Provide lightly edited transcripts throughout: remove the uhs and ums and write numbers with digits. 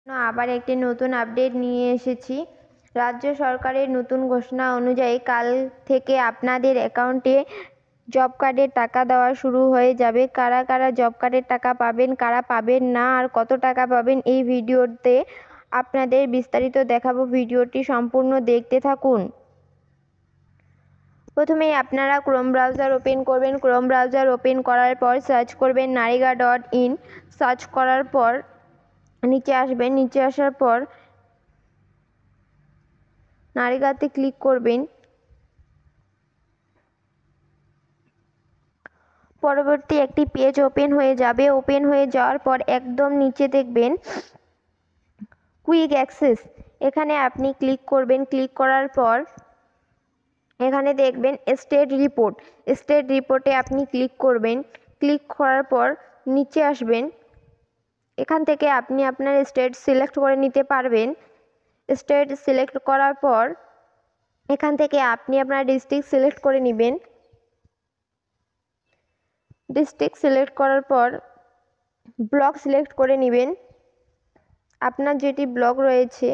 আবার একটি নতুন আপডেট নিয়ে এসেছি। রাজ্য সরকারের নতুন ঘোষণা অনুযায়ী কাল থেকে আপনাদের অ্যাকাউন্টে জব কার্ডের টাকা দেওয়া শুরু হয়ে যাবে। কারা কারা জব কার্ডের টাকা পাবেন, কারা পাবেন না, আর কত টাকা পাবেন, এই ভিডিওতে আপনাদের বিস্তারিত দেখাবো। ভিডিওটি সম্পূর্ণ দেখতে থাকুন। প্রথমেই আপনারা ক্রোম ব্রাউজার ওপেন করবেন। ক্রোম ব্রাউজার ওপেন করার পর সার্চ করবেন narega.in। সার্চ করার পর নিচে আসবেন। নিচে আসার পর নারেগাতে ক্লিক করবেন। পরবর্তী একটি পেজ ওপেন হয়ে যাবে। ওপেন হয়ে যাওয়ার পর একদম নিচে দেখবেন কুইক অ্যাক্সেস, এখানে আপনি ক্লিক করবেন। ক্লিক করার পর এখানে দেখবেন স্টেট রিপোর্ট। স্টেট রিপোর্টে আপনি ক্লিক করবেন। ক্লিক করার পর নিচে আসবেন। এখান থেকে আপনি আপনার স্টেট সিলেক্ট করে নিতে পারবেন। স্টেট সিলেক্ট করার পর এখান থেকে আপনি আপনার ডিস্ট্রিক্ট সিলেক্ট করে নেবেন। ডিস্ট্রিক্ট সিলেক্ট করার পর ব্লক সিলেক্ট করে নেবেন। আপনার যেটি ব্লক রয়েছে,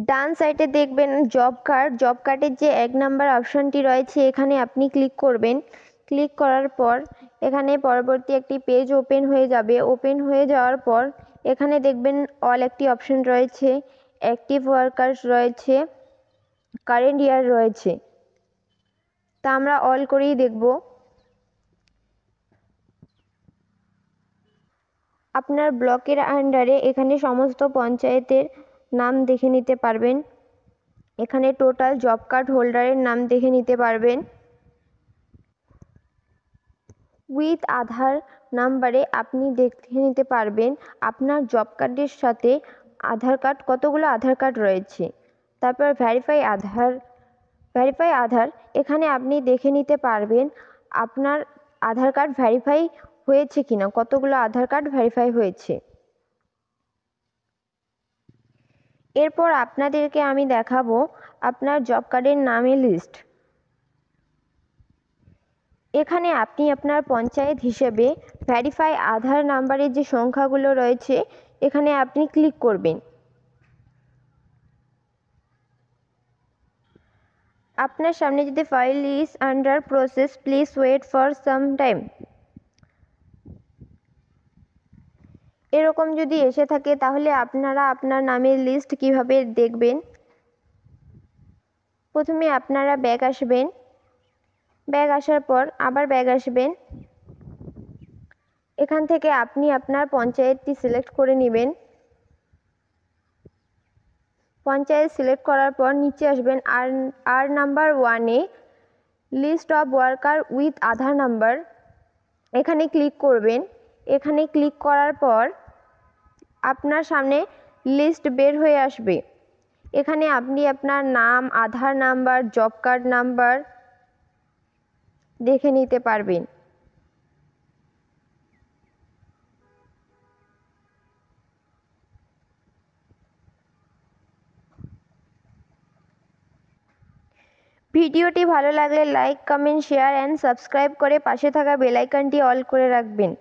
ডান সাইডে দেখবেন জব কার্ড। জব কার্ডের যে 1 নাম্বার অপশনটি রয়েছে, এখানে আপনি ক্লিক করবেন। ক্লিক করার পর এখানে পরবর্তী একটি পেজ ওপেন হয়ে যাবে। ওপেন হয়ে যাওয়ার পর এখানে দেখবেন অল একটি অপশন রয়েছে, অ্যাক্টিভ ওয়ার্কার্স রয়েছে, কারেন্ট ইয়ার রয়েছে। তা আমরা অল করেই দেখব। আপনার ব্লকের আন্ডারে এখানে সমস্ত পঞ্চায়েতের নাম দেখে নিতে পারবেন। এখানে টোটাল জব কার্ড হোল্ডারের নাম দেখে নিতে পারবেন। উইথ আধার নাম্বারে আপনি দেখে নিতে পারবেন আপনার জব কার্ডের সাথে আধার কার্ড, কতগুলো আধার কার্ড রয়েছে। তারপর ভেরিফাই আধার, এখানে আপনি দেখে নিতে পারবেন আপনার আধার কার্ড ভেরিফাই হয়েছে কিনা, কতগুলো আধার কার্ড ভেরিফাই হয়েছে। এরপর আপনাদেরকে আমি দেখাবো আপনার জব কার্ডের নামের লিস্ট। এখানে আপনি আপনার পঞ্চায়েত হিসেবে ভেরিফাই আধার নাম্বারের যে সংখ্যাগুলো রয়েছে, এখানে আপনি ক্লিক করবেন। আপনার সামনে যদি file is under process, please wait for some time, এরকম যদি এসে থাকে তাহলে আপনারা আপনার নামের লিস্ট কিভাবে দেখবেন। প্রথমে আপনারা ব্যাক আসবেন। ব্যাক আসার পর আবার ব্যাক আসবেন। এখান থেকে আপনি আপনার পঞ্চায়েতটি সিলেক্ট করে নেবেন। পঞ্চায়েত সিলেক্ট করার পর নিচে আসবেন। আর নাম্বার 1-এ list of worker with Aadhaar number, এখানে ক্লিক করবেন। এখানে ক্লিক করার পর আপনার সামনে লিস্ট বের হয়ে আসবে। এখানে আপনি আপনার নাম, আধার নাম্বার, জব কার্ড নাম্বার দেখে নিতে পারবেন। ভিডিওটি ভালো লাগলে like, comment, share and subscribe করে পাশে থাকা বেল আইকনটি অল করে রাখবেন।